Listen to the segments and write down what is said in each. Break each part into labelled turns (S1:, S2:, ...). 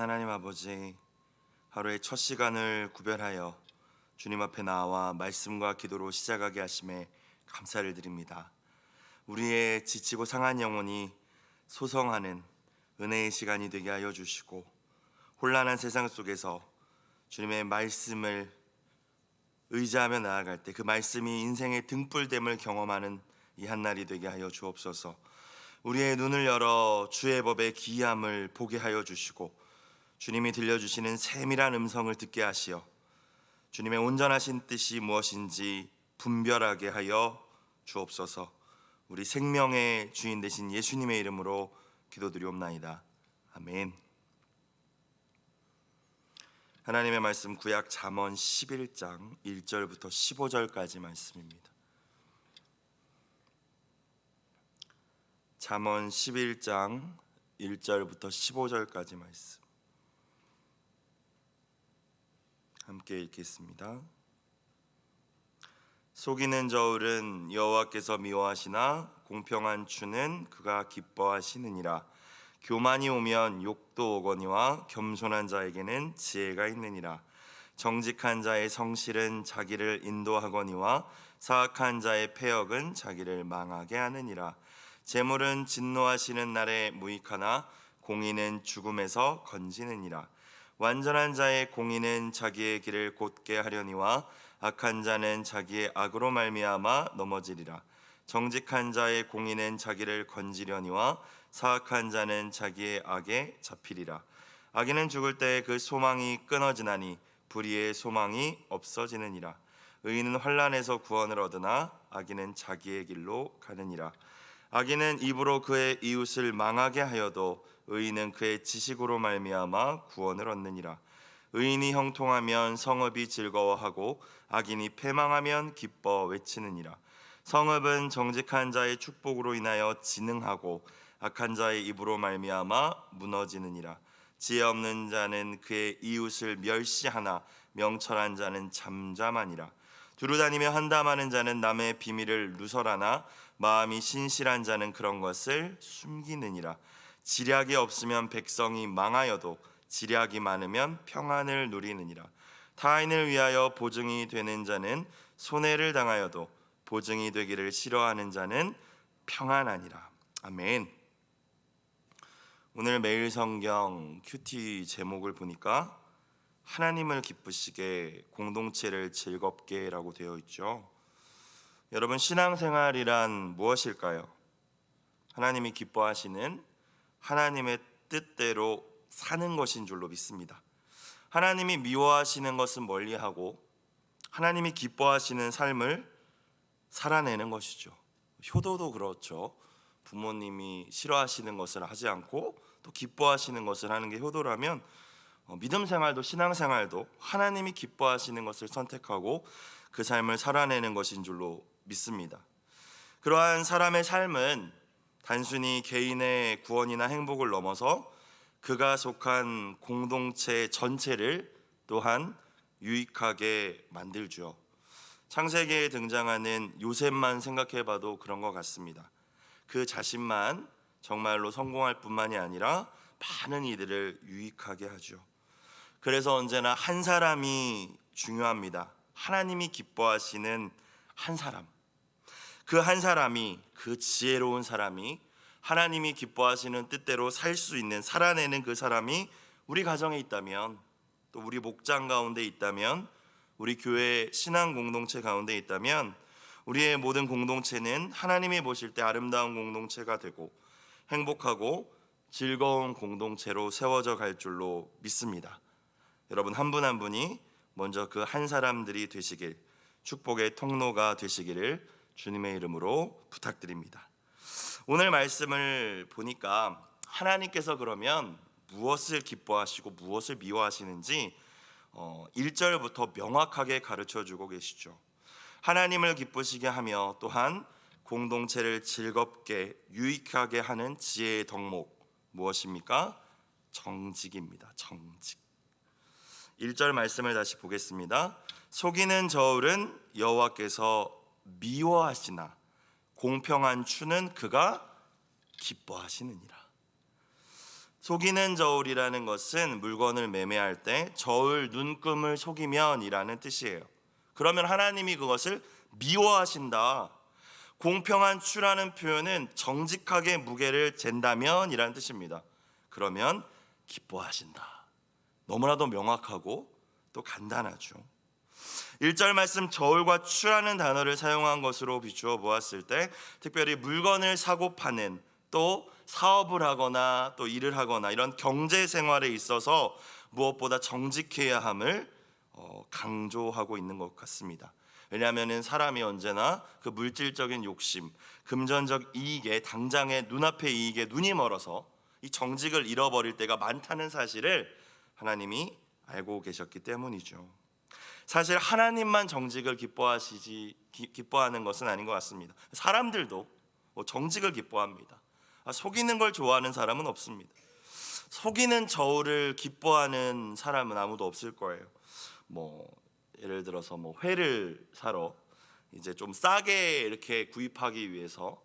S1: 하나님 아버지, 하루의 첫 시간을 구별하여 주님 앞에 나와 말씀과 기도로 시작하게 하심에 감사를 드립니다. 우리의 지치고 상한 영혼이 소성하는 은혜의 시간이 되게 하여 주시고, 혼란한 세상 속에서 주님의 말씀을 의지하며 나아갈 때 그 말씀이 인생의 등불됨을 경험하는 이 한날이 되게 하여 주옵소서. 우리의 눈을 열어 주의 법의 기이함을 보게 하여 주시고, 주님이 들려주시는 세밀한 음성을 듣게 하시어 주님의 온전하신 뜻이 무엇인지 분별하게 하여 주옵소서. 우리 생명의 주인 되신 예수님의 이름으로 기도드리옵나이다. 아멘. 하나님의 말씀, 구약 잠언 11장 1절부터 15절까지 말씀입니다. 잠언 11장 1절부터 15절까지 말씀 함께 읽겠습니다. 속이는 저울은 여호와께서 미워하시나 공평한 추는 그가 기뻐하시느니라. 교만이 오면 욕도 오거니와 겸손한 자에게는 지혜가 있느니라. 정직한 자의 성실은 자기를 인도하거니와 사악한 자의 패역은 자기를 망하게 하느니라. 재물은 진노하시는 날에 무익하나 공의는 죽음에서 건지느니라. 완전한 자의 공의는 자기의 길을 곧게 하려니와 악한 자는 자기의 악으로 말미암아 넘어지리라. 정직한 자의 공의는 자기를 건지려니와 사악한 자는 자기의 악에 잡히리라. 악인은 죽을 때 그 소망이 끊어지나니 불의의 소망이 없어지느니라. 의인은 환난에서 구원을 얻으나 악인은 자기의 길로 가느니라. 악인은 입으로 그의 이웃을 망하게 하여도 의인은 그의 지식으로 말미암아 구원을 얻느니라. 의인이 형통하면 성읍이 즐거워하고 악인이 패망하면 기뻐 외치느니라. 성읍은 정직한 자의 축복으로 인하여 진흥하고 악한 자의 입으로 말미암아 무너지느니라. 지혜 없는 자는 그의 이웃을 멸시하나 명철한 자는 잠잠하니라. 두루다니며 한담하는 자는 남의 비밀을 누설하나 마음이 신실한 자는 그런 것을 숨기느니라. 지략이 없으면 백성이 망하여도 지략이 많으면 평안을 누리느니라. 타인을 위하여 보증이 되는 자는 손해를 당하여도 보증이 되기를 싫어하는 자는 평안하니라. 아멘. 오늘 매일 성경 큐티 제목을 보니까 하나님을 기쁘시게 공동체를 즐겁게라고 되어 있죠. 여러분, 신앙생활이란 무엇일까요? 하나님이 기뻐하시는 하나님의 뜻대로 사는 것인 줄로 믿습니다. 하나님이 미워하시는 것은 멀리하고 하나님이 기뻐하시는 삶을 살아내는 것이죠. 효도도 그렇죠. 부모님이 싫어하시는 것을 하지 않고 또 기뻐하시는 것을 하는 게 효도라면, 믿음 생활도 신앙생활도 하나님이 기뻐하시는 것을 선택하고 그 삶을 살아내는 것인 줄로 믿습니다. 그러한 사람의 삶은 단순히 개인의 구원이나 행복을 넘어서 그가 속한 공동체 전체를 또한 유익하게 만들죠. 창세기에 등장하는 요셉만 생각해봐도 그런 것 같습니다. 그 자신만 정말로 성공할 뿐만이 아니라 많은 이들을 유익하게 하죠. 그래서 언제나 한 사람이 중요합니다. 하나님이 기뻐하시는 한 사람. 그 한 사람이, 그 지혜로운 사람이 하나님이 기뻐하시는 뜻대로 살 수 있는, 살아내는 그 사람이 우리 가정에 있다면, 또 우리 목장 가운데 있다면, 우리 교회 신앙 공동체 가운데 있다면, 우리의 모든 공동체는 하나님이 보실 때 아름다운 공동체가 되고 행복하고 즐거운 공동체로 세워져 갈 줄로 믿습니다. 여러분, 한 분 한 분이 먼저 그 한 사람들이 되시길, 축복의 통로가 되시기를 주님의 이름으로 부탁드립니다. 오늘 말씀을 보니까 하나님께서 그러면 무엇을 기뻐하시고 무엇을 미워하시는지 1절부터 명확하게 가르쳐주고 계시죠. 하나님을 기쁘시게 하며 또한 공동체를 즐겁게 유익하게 하는 지혜의 덕목 무엇입니까? 정직입니다. 정직. 1절 말씀을 다시 보겠습니다. 속이는 저울은 여호와께서 미워하시나 공평한 추는 그가 기뻐하시느니라. 속이는 저울이라는 것은 물건을 매매할 때 저울 눈금을 속이면이라는 뜻이에요. 그러면 하나님이 그것을 미워하신다. 공평한 추라는 표현은 정직하게 무게를 잰다면이라는 뜻입니다. 그러면 기뻐하신다. 너무나도 명확하고 또 간단하죠. 1절 말씀 저울과 추라는 단어를 사용한 것으로 비추어 보았을 때 특별히 물건을 사고 파는 또 사업을 하거나 또 일을 하거나 이런 경제 생활에 있어서 무엇보다 정직해야 함을 강조하고 있는 것 같습니다. 왜냐하면 사람이 언제나 그 물질적인 욕심, 금전적 이익에 당장의 눈앞의 이익에 눈이 멀어서 이 정직을 잃어버릴 때가 많다는 사실을 하나님이 알고 계셨기 때문이죠. 사실 하나님만 정직을 기뻐하는 것은 아닌 것 같습니다. 사람들도 정직을 기뻐합니다. 속이는 걸 좋아하는 사람은 없습니다. 속이는 저울을 기뻐하는 사람은 아무도 없을 거예요. 예를 들어서 회를 사러 이제 좀 싸게 이렇게 구입하기 위해서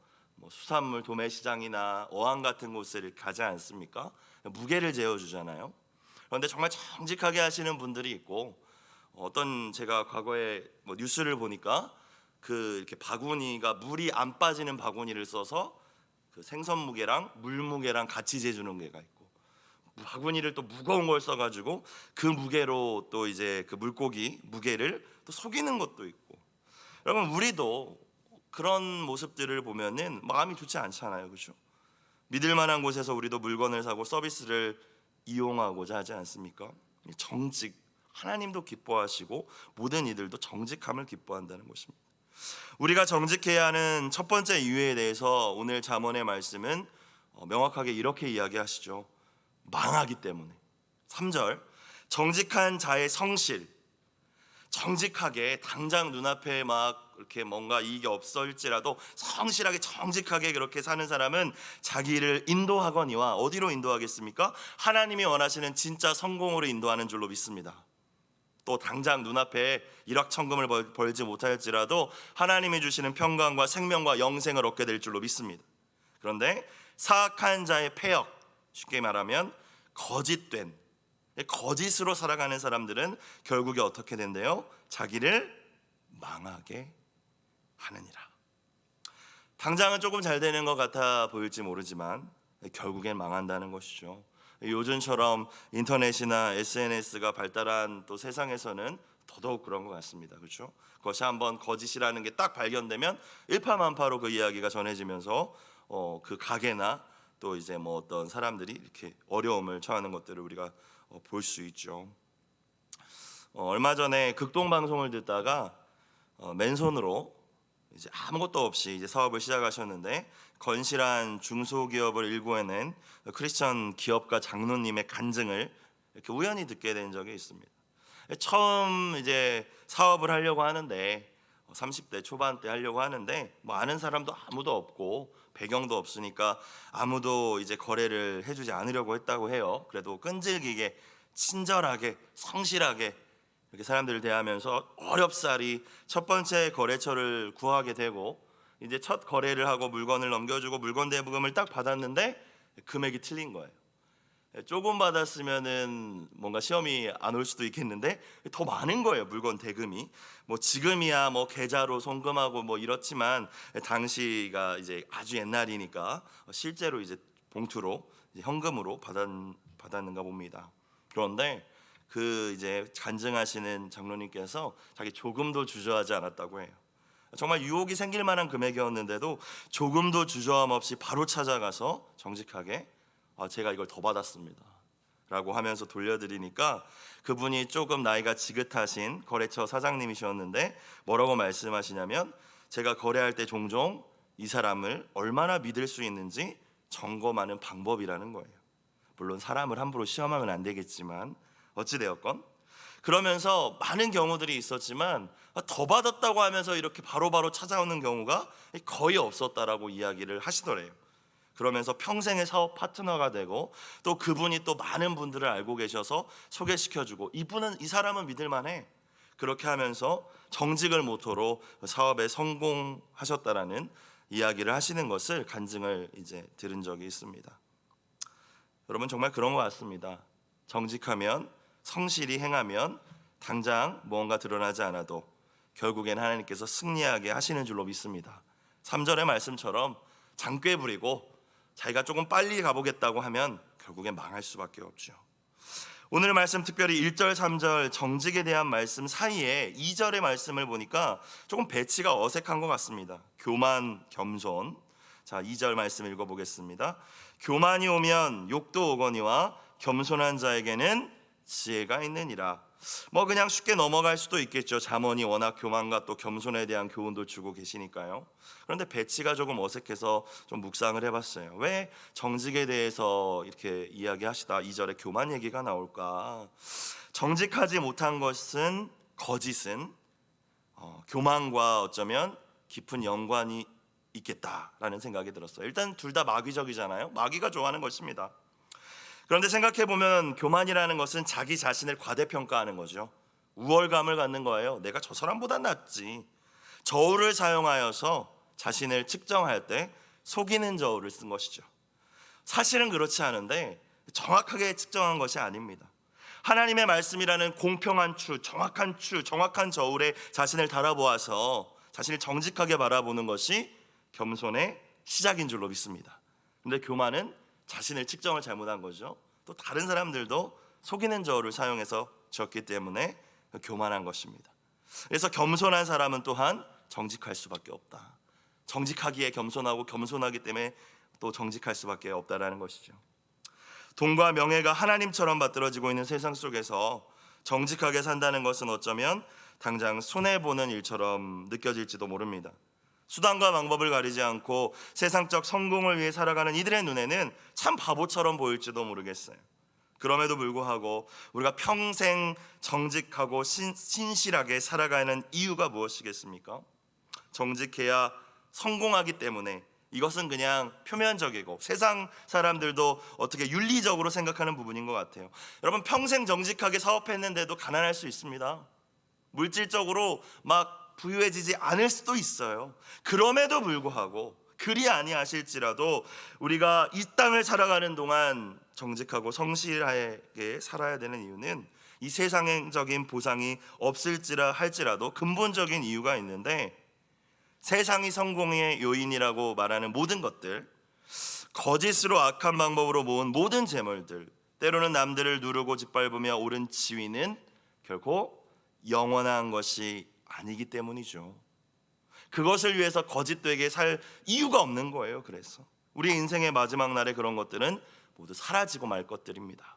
S1: 수산물 도매시장이나 어항 같은 곳을 가지 않습니까? 무게를 재어 주잖아요. 그런데 정말 정직하게 하시는 분들이 있고 어떤 제가 과거에 뉴스를 보니까 이렇게 바구니가 물이 안 빠지는 바구니를 써서 그 생선 무게랑 물 무게랑 같이 재주는 게가 있고 바구니를 또 무거운 걸 써가지고 그 무게로 또 이제 그 물고기 무게를 또 속이는 것도 있고. 여러분 우리도 그런 모습들을 보면은 마음이 좋지 않잖아요, 그렇죠? 믿을 만한 곳에서 우리도 물건을 사고 서비스를 이용하고자 하지 않습니까? 정직, 하나님도 기뻐하시고 모든 이들도 정직함을 기뻐한다는 것입니다. 우리가 정직해야 하는 첫 번째 이유에 대해서 오늘 잠언의 말씀은 명확하게 이렇게 이야기하시죠. 망하기 때문에. 3절 정직한 자의 성실, 정직하게 당장 눈앞에 막 이렇게 뭔가 이익이 없을지라도 성실하게 정직하게 그렇게 사는 사람은 자기를 인도하거니와 어디로 인도하겠습니까? 하나님이 원하시는 진짜 성공으로 인도하는 줄로 믿습니다. 또 당장 눈앞에 일확천금을 벌지 못할지라도 하나님이 주시는 평강과 생명과 영생을 얻게 될 줄로 믿습니다. 그런데 사악한 자의 패역, 쉽게 말하면 거짓으로 살아가는 사람들은 결국에 어떻게 된대요? 자기를 망하게 하느니라. 당장은 조금 잘 되는 것 같아 보일지 모르지만 결국엔 망한다는 것이죠. 요즘처럼 인터넷이나 SNS가 발달한 또 세상에서는 더더욱 그런 것 같습니다. 그렇죠? 그것이 한번 거짓이라는 게 딱 발견되면 일파만파로 그 이야기가 전해지면서 그 가게나 또 이제 어떤 사람들이 이렇게 어려움을 처하는 것들을 우리가 볼 수 있죠. 얼마 전에 극동 방송을 듣다가 맨손으로 이제 아무것도 없이 이제 사업을 시작하셨는데 건실한 중소기업을 일구어낸 크리스천 기업가 장로님의 간증을 이렇게 우연히 듣게 된 적이 있습니다. 처음 이제 사업을 하려고 하는데 30대 초반 때 하려고 하는데 아는 사람도 아무도 없고 배경도 없으니까 아무도 이제 거래를 해주지 않으려고 했다고 해요. 그래도 끈질기게 친절하게 성실하게 이렇게 사람들을 대하면서 어렵사리 첫 번째 거래처를 구하게 되고 이제 첫 거래를 하고 물건을 넘겨주고 물건 대부금을 딱 받았는데 금액이 틀린 거예요. 조금 받았으면은 뭔가 시험이 안 올 수도 있겠는데 더 많은 거예요. 물건 대금이 지금이야 계좌로 송금하고 이렇지만 당시가 이제 아주 옛날이니까 실제로 이제 봉투로 이제 현금으로 받았는가 봅니다. 그런데 그 이제 간증하시는 장로님께서 자기 조금도 주저하지 않았다고 해요. 정말 유혹이 생길 만한 금액이었는데도 조금도 주저함 없이 바로 찾아가서 정직하게 제가 이걸 더 받았습니다 라고 하면서 돌려드리니까 그분이 조금 나이가 지긋하신 거래처 사장님이셨는데 뭐라고 말씀하시냐면 제가 거래할 때 종종 이 사람을 얼마나 믿을 수 있는지 점검하는 방법이라는 거예요. 물론 사람을 함부로 시험하면 안 되겠지만 어찌되었건 그러면서 많은 경우들이 있었지만 더 받았다고 하면서 이렇게 바로바로 찾아오는 경우가 거의 없었다라고 이야기를 하시더래요. 그러면서 평생의 사업 파트너가 되고 또 그분이 또 많은 분들을 알고 계셔서 소개시켜주고 이 사람은 믿을만해 그렇게 하면서 정직을 모토로 사업에 성공하셨다라는 이야기를 하시는 것을 간증을 이제 들은 적이 있습니다. 여러분 정말 그런 것 같습니다. 정직하면, 성실히 행하면 당장 무언가 드러나지 않아도 결국엔 하나님께서 승리하게 하시는 줄로 믿습니다. 3절의 말씀처럼 장꾀 부리고 자기가 조금 빨리 가보겠다고 하면 결국엔 망할 수밖에 없죠. 오늘 말씀 특별히 1절, 3절 정직에 대한 말씀 사이에 2절의 말씀을 보니까 조금 배치가 어색한 것 같습니다. 교만, 겸손. 자, 2절 말씀 읽어보겠습니다. 교만이 오면 욕도 오거니와 겸손한 자에게는 지혜가 있느니라. 그냥 쉽게 넘어갈 수도 있겠죠. 잠언이 워낙 교만과 또 겸손에 대한 교훈도 주고 계시니까요. 그런데 배치가 조금 어색해서 좀 묵상을 해봤어요. 왜 정직에 대해서 이렇게 이야기하시다 2절에 교만 얘기가 나올까? 정직하지 못한 것은, 거짓은 교만과 어쩌면 깊은 연관이 있겠다라는 생각이 들었어요. 일단 둘 다 마귀적이잖아요. 마귀가 좋아하는 것입니다. 그런데 생각해보면 교만이라는 것은 자기 자신을 과대평가하는 거죠. 우월감을 갖는 거예요. 내가 저 사람보다 낫지. 저울을 사용하여서 자신을 측정할 때 속이는 저울을 쓴 것이죠. 사실은 그렇지 않은데 정확하게 측정한 것이 아닙니다. 하나님의 말씀이라는 공평한 추, 정확한 저울에 자신을 달아보아서 자신을 정직하게 바라보는 것이 겸손의 시작인 줄로 믿습니다. 그런데 교만은 자신을 측정을 잘못한 거죠. 또 다른 사람들도 속이는 저울을 사용해서 지었기 때문에 교만한 것입니다. 그래서 겸손한 사람은 또한 정직할 수밖에 없다. 정직하기에 겸손하고 겸손하기 때문에 또 정직할 수밖에 없다라는 것이죠. 돈과 명예가 하나님처럼 받들어지고 있는 세상 속에서 정직하게 산다는 것은 어쩌면 당장 손해보는 일처럼 느껴질지도 모릅니다. 수단과 방법을 가리지 않고 세상적 성공을 위해 살아가는 이들의 눈에는 참 바보처럼 보일지도 모르겠어요. 그럼에도 불구하고 우리가 평생 정직하고 신실하게 살아가는 이유가 무엇이겠습니까? 정직해야 성공하기 때문에. 이것은 그냥 표면적이고 세상 사람들도 어떻게 윤리적으로 생각하는 부분인 것 같아요. 여러분 평생 정직하게 사업했는데도 가난할 수 있습니다. 물질적으로 막 부유해지지 않을 수도 있어요. 그럼에도 불구하고 그리 아니하실지라도 우리가 이 땅을 살아가는 동안 정직하고 성실하게 살아야 되는 이유는 이 세상적인 보상이 없을지라 할지라도 근본적인 이유가 있는데, 세상이 성공의 요인이라고 말하는 모든 것들, 거짓으로 악한 방법으로 모은 모든 재물들, 때로는 남들을 누르고 짓밟으며 오른 지위는 결코 영원한 것이 아니기 때문이죠. 그것을 위해서 거짓되게 살 이유가 없는 거예요. 그래서 우리 인생의 마지막 날에 그런 것들은 모두 사라지고 말 것들입니다.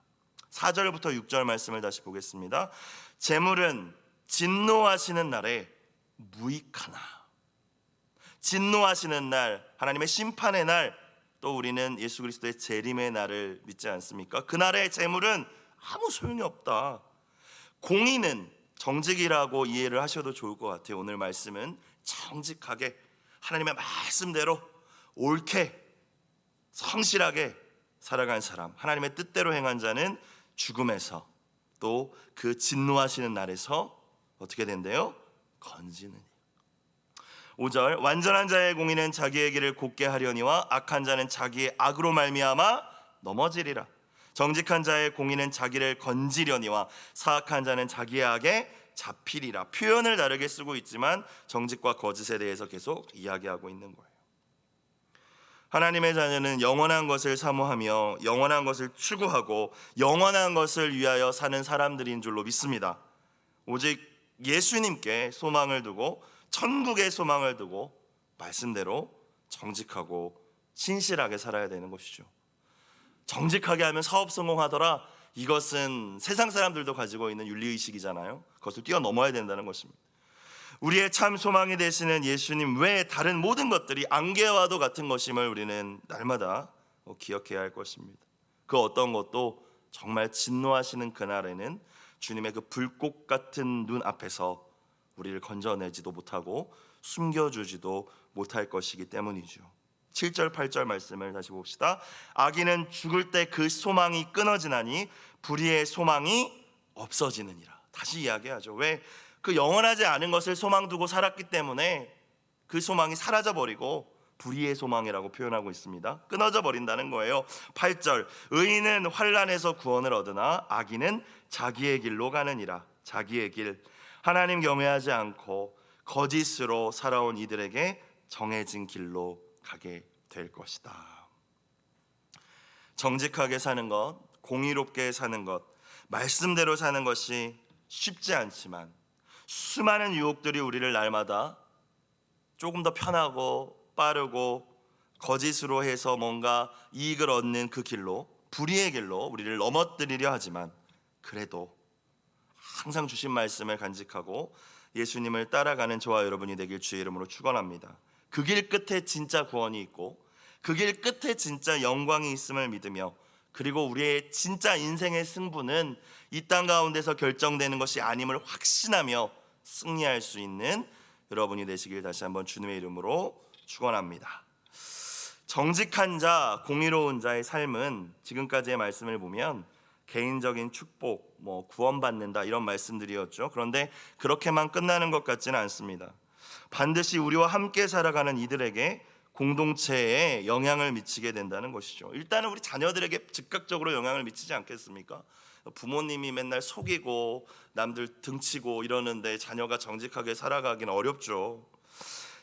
S1: 4절부터 6절 말씀을 다시 보겠습니다. 재물은 진노하시는 날에 무익하나. 진노하시는 날, 하나님의 심판의 날, 또 우리는 예수 그리스도의 재림의 날을 믿지 않습니까? 그날의 재물은 아무 소용이 없다. 공의는 정직이라고 이해를 하셔도 좋을 것 같아요. 오늘 말씀은 정직하게 하나님의 말씀대로 옳게 성실하게 살아간 사람, 하나님의 뜻대로 행한 자는 죽음에서 또 그 진노하시는 날에서 어떻게 된대요? 건지느니. 5절 완전한 자의 공의는 자기의 길을 곧게 하려니와 악한 자는 자기의 악으로 말미암아 넘어지리라. 정직한 자의 공의는 자기를 건지려니와 사악한 자는 자기의 악에 잡히리라. 표현을 다르게 쓰고 있지만 정직과 거짓에 대해서 계속 이야기하고 있는 거예요. 하나님의 자녀는 영원한 것을 사모하며 영원한 것을 추구하고 영원한 것을 위하여 사는 사람들인 줄로 믿습니다. 오직 예수님께 소망을 두고 천국의 소망을 두고 말씀대로 정직하고 신실하게 살아야 되는 것이죠. 정직하게 하면 사업 성공하더라. 이것은 세상 사람들도 가지고 있는 윤리의식이잖아요. 그것을 뛰어넘어야 된다는 것입니다. 우리의 참 소망이 되시는 예수님 외에 다른 모든 것들이 안개와도 같은 것임을 우리는 날마다 기억해야 할 것입니다. 그 어떤 것도 정말 진노하시는 그날에는 주님의 그 불꽃 같은 눈 앞에서 우리를 건져내지도 못하고 숨겨주지도 못할 것이기 때문이죠. 7절 8절 말씀을 다시 봅시다. 악인은 죽을 때 그 소망이 끊어지나니 불의의 소망이 없어지느니라. 다시 이야기하죠. 왜? 그 영원하지 않은 것을 소망 두고 살았기 때문에 그 소망이 사라져버리고 불의의 소망이라고 표현하고 있습니다. 끊어져 버린다는 거예요. 8절, 의인은 환난에서 구원을 얻으나 악인은 자기의 길로 가느니라. 자기의 길, 하나님 경외하지 않고 거짓으로 살아온 이들에게 정해진 길로 가게 될 것이다. 정직하게 사는 것, 공의롭게 사는 것, 말씀대로 사는 것이 쉽지 않지만 수많은 유혹들이 우리를 날마다 조금 더 편하고 빠르고 거짓으로 해서 뭔가 이익을 얻는 그 길로, 불의의 길로 우리를 넘어뜨리려 하지만, 그래도 항상 주신 말씀을 간직하고 예수님을 따라가는 저와 여러분이 되길 주의 이름으로 축원합니다. 그 길 끝에 진짜 구원이 있고 그 길 끝에 진짜 영광이 있음을 믿으며, 그리고 우리의 진짜 인생의 승부는 이 땅 가운데서 결정되는 것이 아님을 확신하며 승리할 수 있는 여러분이 되시길 다시 한번 주님의 이름으로 축원합니다. 정직한 자, 공의로운 자의 삶은 지금까지의 말씀을 보면 개인적인 축복, 구원받는다 이런 말씀들이었죠. 그런데 그렇게만 끝나는 것 같지는 않습니다. 반드시 우리와 함께 살아가는 이들에게 공동체에 영향을 미치게 된다는 것이죠. 일단은 우리 자녀들에게 즉각적으로 영향을 미치지 않겠습니까? 부모님이 맨날 속이고 남들 등치고 이러는데 자녀가 정직하게 살아가기는 어렵죠.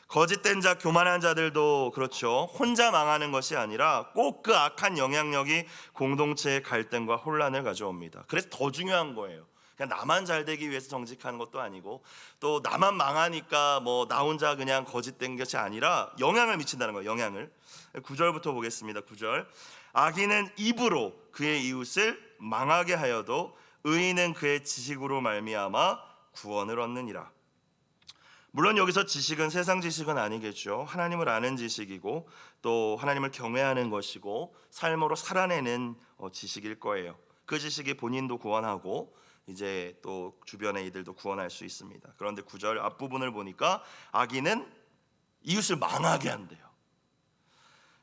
S1: 거짓된 자, 교만한 자들도 그렇죠. 혼자 망하는 것이 아니라 꼭 그 악한 영향력이 공동체의 갈등과 혼란을 가져옵니다. 그래서 더 중요한 거예요. 그냥 나만 잘 되기 위해서 정직하는 것도 아니고, 또 나만 망하니까 나 혼자 그냥 거짓된 것이 아니라 영향을 미친다는 거예요. 영향을. 9절부터 보겠습니다. 9절, 악인은 입으로 그의 이웃을 망하게 하여도 의인은 그의 지식으로 말미암아 구원을 얻느니라. 물론 여기서 지식은 세상 지식은 아니겠죠. 하나님을 아는 지식이고 또 하나님을 경외하는 것이고 삶으로 살아내는 지식일 거예요. 그 지식이 본인도 구원하고 이제 또 주변의 이들도 구원할 수 있습니다. 그런데 9절 앞부분을 보니까 악인은 이웃을 망하게 한대요.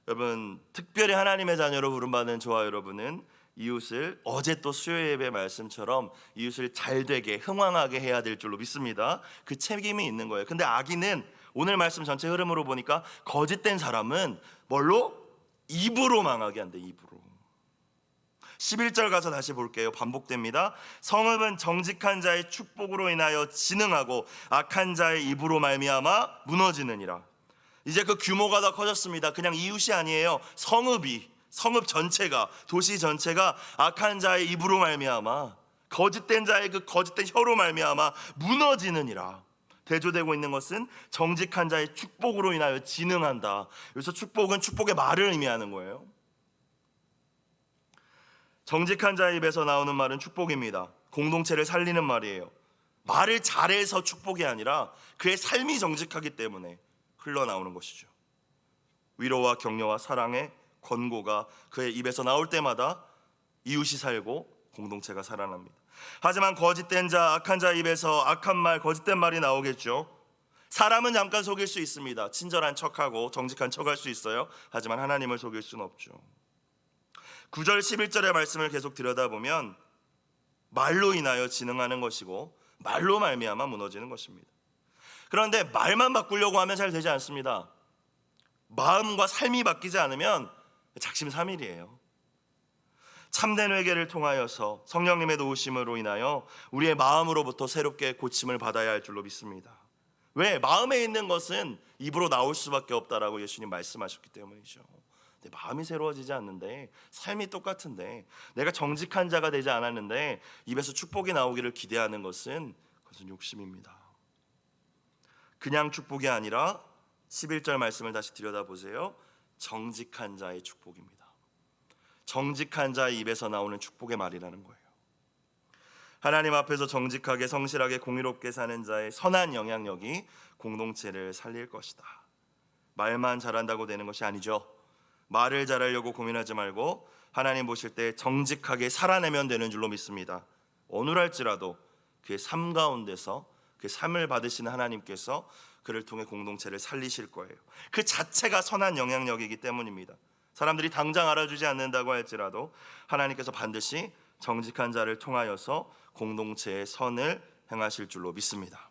S1: 여러분, 특별히 하나님의 자녀로 부름받은 저와 여러분은 이웃을, 어제 또 수요 예배 말씀처럼 이웃을 잘되게 흥왕하게 해야 될 줄로 믿습니다. 그 책임이 있는 거예요. 근데 악인은 오늘 말씀 전체 흐름으로 보니까 거짓된 사람은 뭘로? 입으로 망하게 한대. 입으로. 11절 가서 다시 볼게요. 반복됩니다. 성읍은 정직한 자의 축복으로 인하여 진흥하고 악한 자의 입으로 말미암아 무너지느니라. 이제 그 규모가 더 커졌습니다. 그냥 이웃이 아니에요. 성읍 전체가, 도시 전체가 악한 자의 입으로 말미암아, 거짓된 자의 그 거짓된 혀로 말미암아 무너지느니라. 대조되고 있는 것은 정직한 자의 축복으로 인하여 진흥한다. 여기서 축복은 축복의 말을 의미하는 거예요. 정직한 자의 입에서 나오는 말은 축복입니다. 공동체를 살리는 말이에요. 말을 잘해서 축복이 아니라 그의 삶이 정직하기 때문에 흘러나오는 것이죠. 위로와 격려와 사랑의 권고가 그의 입에서 나올 때마다 이웃이 살고 공동체가 살아납니다. 하지만 거짓된 자, 악한 자 입에서 악한 말, 거짓된 말이 나오겠죠. 사람은 잠깐 속일 수 있습니다. 친절한 척하고 정직한 척할 수 있어요. 하지만 하나님을 속일 수는 없죠. 9절 11절의 말씀을 계속 들여다보면 말로 인하여 진흥하는 것이고 말로 말미암아 무너지는 것입니다. 그런데 말만 바꾸려고 하면 잘 되지 않습니다. 마음과 삶이 바뀌지 않으면 작심삼일이에요. 참된 회개를 통하여서 성령님의 도우심으로 인하여 우리의 마음으로부터 새롭게 고침을 받아야 할 줄로 믿습니다. 왜? 마음에 있는 것은 입으로 나올 수밖에 없다라고 예수님 말씀하셨기 때문이죠. 내 마음이 새로워지지 않는데, 삶이 똑같은데, 내가 정직한 자가 되지 않았는데 입에서 축복이 나오기를 기대하는 것은 그것은 욕심입니다. 그냥 축복이 아니라 11절 말씀을 다시 들여다보세요. 정직한 자의 축복입니다. 정직한 자의 입에서 나오는 축복의 말이라는 거예요. 하나님 앞에서 정직하게 성실하게 공의롭게 사는 자의 선한 영향력이 공동체를 살릴 것이다. 말만 잘한다고 되는 것이 아니죠. 말을 잘하려고 고민하지 말고 하나님 보실 때 정직하게 살아내면 되는 줄로 믿습니다. 어느랄지라도 그의 삶 가운데서 그 삶을 받으시는 하나님께서 그를 통해 공동체를 살리실 거예요. 그 자체가 선한 영향력이기 때문입니다. 사람들이 당장 알아주지 않는다고 할지라도 하나님께서 반드시 정직한 자를 통하여서 공동체의 선을 행하실 줄로 믿습니다.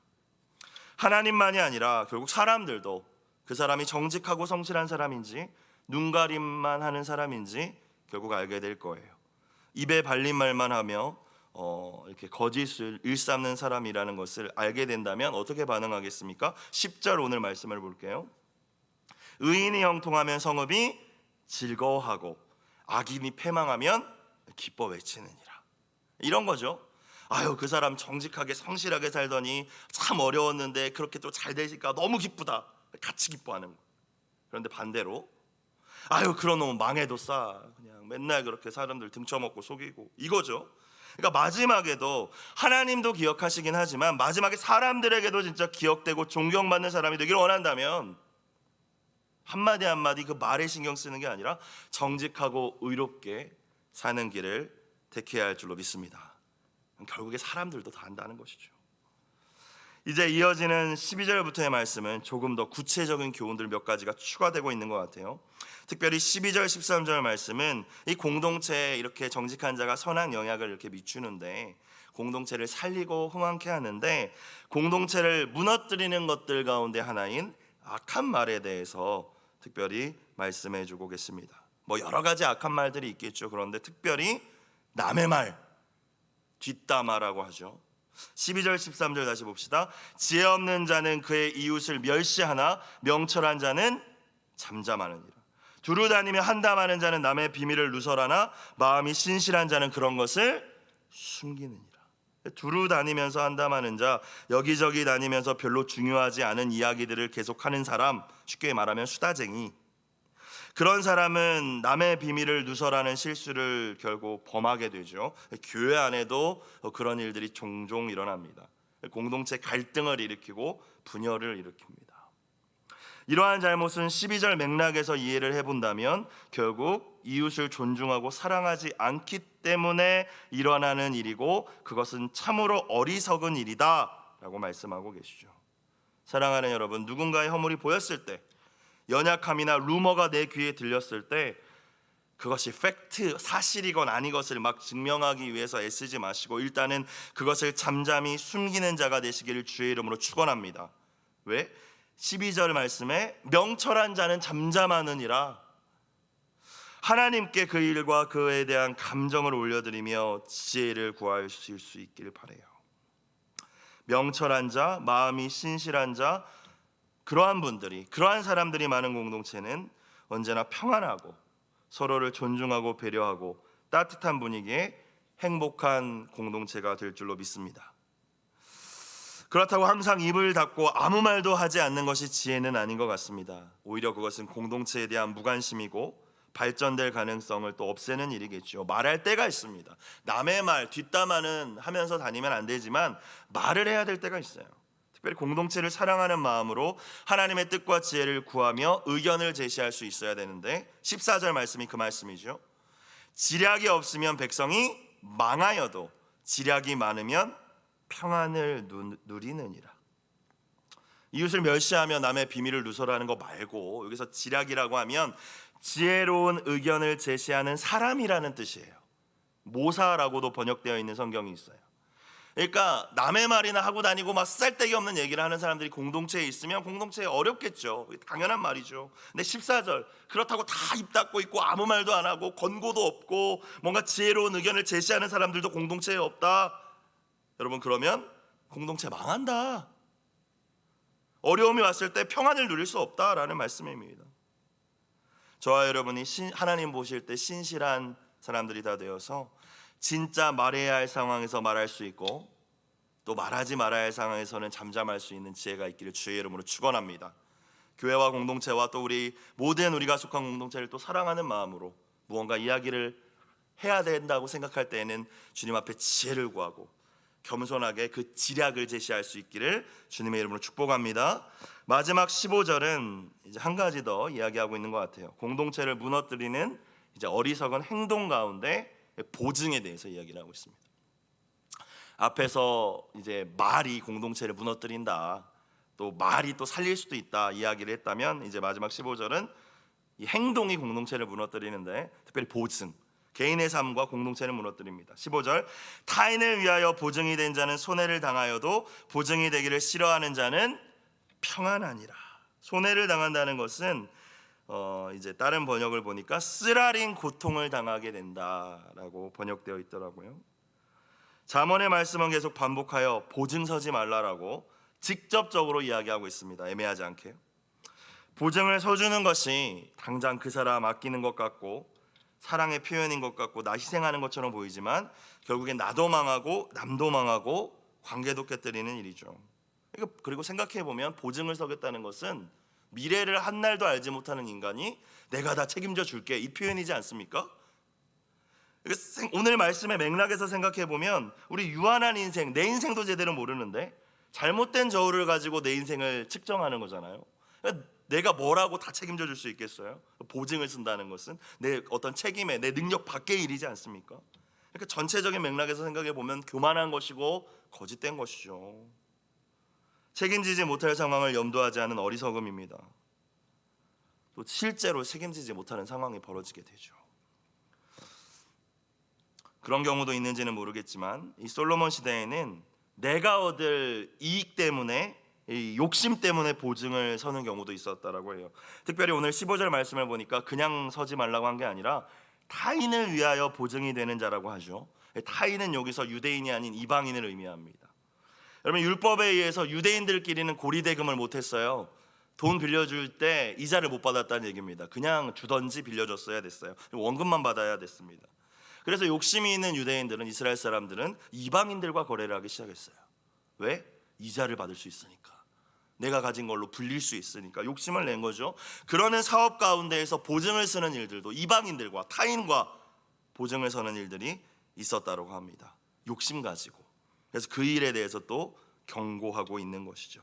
S1: 하나님만이 아니라 결국 사람들도 그 사람이 정직하고 성실한 사람인지 눈가림만 하는 사람인지 결국 알게 될 거예요. 입에 발린 말만 하며 이렇게 거짓을 일삼는 사람이라는 것을 알게 된다면 어떻게 반응하겠습니까? 10절 오늘 말씀을 볼게요. 의인이 형통하면 성읍이 즐거워하고 악인이 패망하면 기뻐 외치느니라. 이런 거죠. 아유, 그 사람 정직하게 성실하게 살더니 참 어려웠는데 그렇게 또 잘 되니까 너무 기쁘다. 같이 기뻐하는 거. 그런데 반대로 아유, 그런 놈은 망해도 싸. 그냥 맨날 그렇게 사람들 등쳐먹고 속이고, 이거죠. 그러니까 마지막에도 하나님도 기억하시긴 하지만 마지막에 사람들에게도 진짜 기억되고 존경받는 사람이 되기를 원한다면 한마디 한마디 그 말에 신경 쓰는 게 아니라 정직하고 의롭게 사는 길을 택해야 할 줄로 믿습니다. 결국에 사람들도 다 한다는 것이죠. 이제 이어지는 12절부터의 말씀은 조금 더 구체적인 교훈들 몇 가지가 추가되고 있는 것 같아요. 특별히 12절 13절 말씀은 이 공동체에 이렇게 정직한 자가 선한 영향을 이렇게 미치는데 공동체를 살리고 흥왕케 하는데 공동체를 무너뜨리는 것들 가운데 하나인 악한 말에 대해서 특별히 말씀해 주고 계십니다. 뭐 여러 가지 악한 말들이 있겠죠. 그런데 특별히 남의 말, 뒷담화라고 하죠. 12절 13절 다시 봅시다. 지혜 없는 자는 그의 이웃을 멸시하나 명철한 자는 잠잠하느니라. 두루 다니며 한담하는 자는 남의 비밀을 누설하나 마음이 신실한 자는 그런 것을 숨기느니라. 두루 다니면서 한담하는 자, 여기저기 다니면서 별로 중요하지 않은 이야기들을 계속하는 사람, 쉽게 말하면 수다쟁이. 그런 사람은 남의 비밀을 누설하는 실수를 결국 범하게 되죠. 교회 안에도 그런 일들이 종종 일어납니다. 공동체 갈등을 일으키고 분열을 일으킵니다. 이러한 잘못은 12절 맥락에서 이해를 해본다면 결국 이웃을 존중하고 사랑하지 않기 때문에 일어나는 일이고 그것은 참으로 어리석은 일이다 라고 말씀하고 계시죠. 사랑하는 여러분, 누군가의 허물이 보였을 때, 연약함이나 루머가 내 귀에 들렸을 때 그것이 팩트, 사실이건 아니것을 막 증명하기 위해서 애쓰지 마시고 일단은 그것을 잠잠히 숨기는 자가 되시기를 주의 이름으로 축원합니다. 왜? 12절 말씀에 명철한 자는 잠잠하느니라. 하나님께 그 일과 그에 대한 감정을 올려드리며 지혜를 구하실 수 있기를 바라요. 명철한 자, 마음이 신실한 자, 그러한 분들이, 그러한 사람들이 많은 공동체는 언제나 평안하고 서로를 존중하고 배려하고 따뜻한 분위기의 행복한 공동체가 될 줄로 믿습니다. 그렇다고 항상 입을 닫고 아무 말도 하지 않는 것이 지혜는 아닌 것 같습니다. 오히려 그것은 공동체에 대한 무관심이고 발전될 가능성을 또 없애는 일이겠죠. 말할 때가 있습니다. 남의 말, 뒷담화는 하면서 다니면 안 되지만 말을 해야 될 때가 있어요. 특별히 공동체를 사랑하는 마음으로 하나님의 뜻과 지혜를 구하며 의견을 제시할 수 있어야 되는데 14절 말씀이 그 말씀이죠. 지략이 없으면 백성이 망하여도 지략이 많으면 평안을 누리느니라. 이웃을 멸시하며 남의 비밀을 누설하는 거 말고 여기서 지략이라고 하면 지혜로운 의견을 제시하는 사람이라는 뜻이에요. 모사라고도 번역되어 있는 성경이 있어요. 그러니까 남의 말이나 하고 다니고 막 쓸데기 없는 얘기를 하는 사람들이 공동체에 있으면 공동체에 어렵겠죠. 당연한 말이죠. 근데 14절 그렇다고 다 입 닫고 있고 아무 말도 안 하고 권고도 없고 뭔가 지혜로운 의견을 제시하는 사람들도 공동체에 없다. 여러분, 그러면 공동체 망한다. 어려움이 왔을 때 평안을 누릴 수 없다라는 말씀입니다. 저와 여러분이 하나님 보실 때 신실한 사람들이 다 되어서 진짜 말해야 할 상황에서 말할 수 있고 또 말하지 말아야 할 상황에서는 잠잠할 수 있는 지혜가 있기를 주의 이름으로 축원합니다. 교회와 공동체와 또 우리 모든 우리가 속한 공동체를 또 사랑하는 마음으로 무언가 이야기를 해야 된다고 생각할 때에는 주님 앞에 지혜를 구하고 겸손하게 그 지략을 제시할 수 있기를 주님의 이름으로 축복합니다. 마지막 15절은 이제 한 가지 더 이야기하고 있는 것 같아요. 공동체를 무너뜨리는 이제 어리석은 행동 가운데 보증에 대해서 이야기를 하고 있습니다. 앞에서 이제 말이 공동체를 무너뜨린다, 또 말이 또 살릴 수도 있다 이야기를 했다면 이제 마지막 15절은 이 행동이 공동체를 무너뜨리는데 특별히 보증, 개인의 삶과 공동체를 무너뜨립니다. 15절 타인을 위하여 보증이 된 자는 손해를 당하여도 보증이 되기를 싫어하는 자는 평안하니라. 손해를 당한다는 것은 이제 다른 번역을 보니까 쓰라린 고통을 당하게 된다라고 번역되어 있더라고요. 잠언의 말씀은 계속 반복하여 보증 서지 말라라고 직접적으로 이야기하고 있습니다. 애매하지 않게. 보증을 서주는 것이 당장 그 사람 아끼는 것 같고 사랑의 표현인 것 같고 나 희생하는 것처럼 보이지만 결국엔 나도 망하고 남도 망하고 관계도 깨뜨리는 일이죠. 그리고 생각해보면 보증을 서겠다는 것은 미래를 한날도 알지 못하는 인간이 내가 다 책임져 줄게, 이 표현이지 않습니까? 오늘 말씀의 맥락에서 생각해보면 우리 유한한 인생, 내 인생도 제대로 모르는데 잘못된 저울을 가지고 내 인생을 측정하는 거잖아요. 내가 뭐라고 다 책임져 줄 수 있겠어요? 보증을 쓴다는 것은 내 어떤 책임에, 내 능력 밖의 일이지 않습니까? 그러니까 전체적인 맥락에서 생각해보면 교만한 것이고 거짓된 것이죠. 책임지지 못할 상황을 염두하지 않은 어리석음입니다. 또 실제로 책임지지 못하는 상황이 벌어지게 되죠. 그런 경우도 있는지는 모르겠지만 이 솔로몬 시대에는 내가 얻을 이익 때문에, 이 욕심 때문에 보증을 서는 경우도 있었다라고 해요. 특별히 오늘 15절 말씀을 보니까 그냥 서지 말라고 한 게 아니라 타인을 위하여 보증이 되는 자라고 하죠. 타인은 여기서 유대인이 아닌 이방인을 의미합니다. 여러분, 율법에 의해서 유대인들끼리는 고리대금을 못했어요. 돈 빌려줄 때 이자를 못 받았다는 얘기입니다. 그냥 주던지 빌려줬어야 됐어요. 원금만 받아야 됐습니다. 그래서 욕심이 있는 유대인들은, 이스라엘 사람들은 이방인들과 거래를 하기 시작했어요. 왜? 이자를 받을 수 있으니까, 내가 가진 걸로 불릴 수 있으니까 욕심을 낸 거죠. 그러는 사업 가운데에서 보증을 쓰는 일들도 이방인들과 타인과 보증을 서는 일들이 있었다고 합니다. 욕심 가지고. 그래서 그 일에 대해서 또 경고하고 있는 것이죠.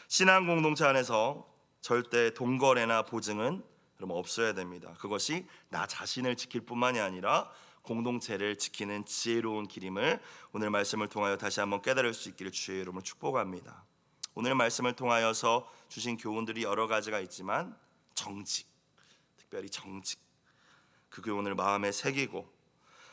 S1: 신앙 공동체 안에서 절대 돈거래나 보증은 그럼 없어야 됩니다. 그것이 나 자신을 지킬 뿐만이 아니라 공동체를 지키는 지혜로운 길임을 오늘 말씀을 통하여 다시 한번 깨달을 수 있기를 주의 이름으로 축복합니다. 오늘 말씀을 통하여서 주신 교훈들이 여러 가지가 있지만 정직, 특별히 정직, 그 교훈을 마음에 새기고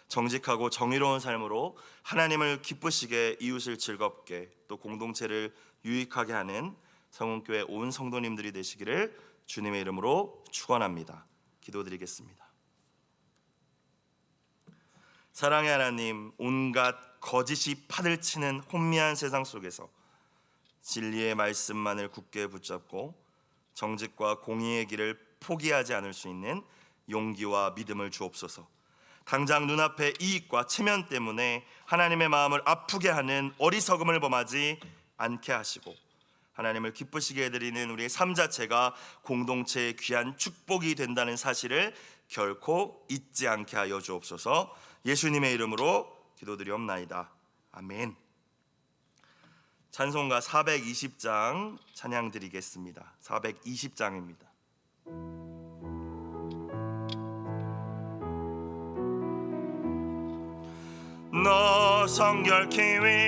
S1: 정직하고 정의로운 삶으로 하나님을 기쁘시게, 이웃을 즐겁게, 또 공동체를 유익하게 하는 성은교회 온 성도님들이 되시기를 주님의 이름으로 축원합니다. 기도드리겠습니다. 사랑의 하나님, 온갖 거짓이 판을 치는 혼미한 세상 속에서 진리의 말씀만을 굳게 붙잡고 정직과 공의의 길을 포기하지 않을 수 있는 용기와 믿음을 주옵소서. 당장 눈앞의 이익과 체면 때문에 하나님의 마음을 아프게 하는 어리석음을 범하지 않게 하시고 하나님을 기쁘시게 해드리는 우리의 삶 자체가 공동체의 귀한 축복이 된다는 사실을 결코 잊지 않게 하여 주옵소서. 예수님의 이름으로 기도드리옵나이다. 아멘. 찬송가 420장 찬양 드리겠습니다. 420장입니다. 너 성결케 위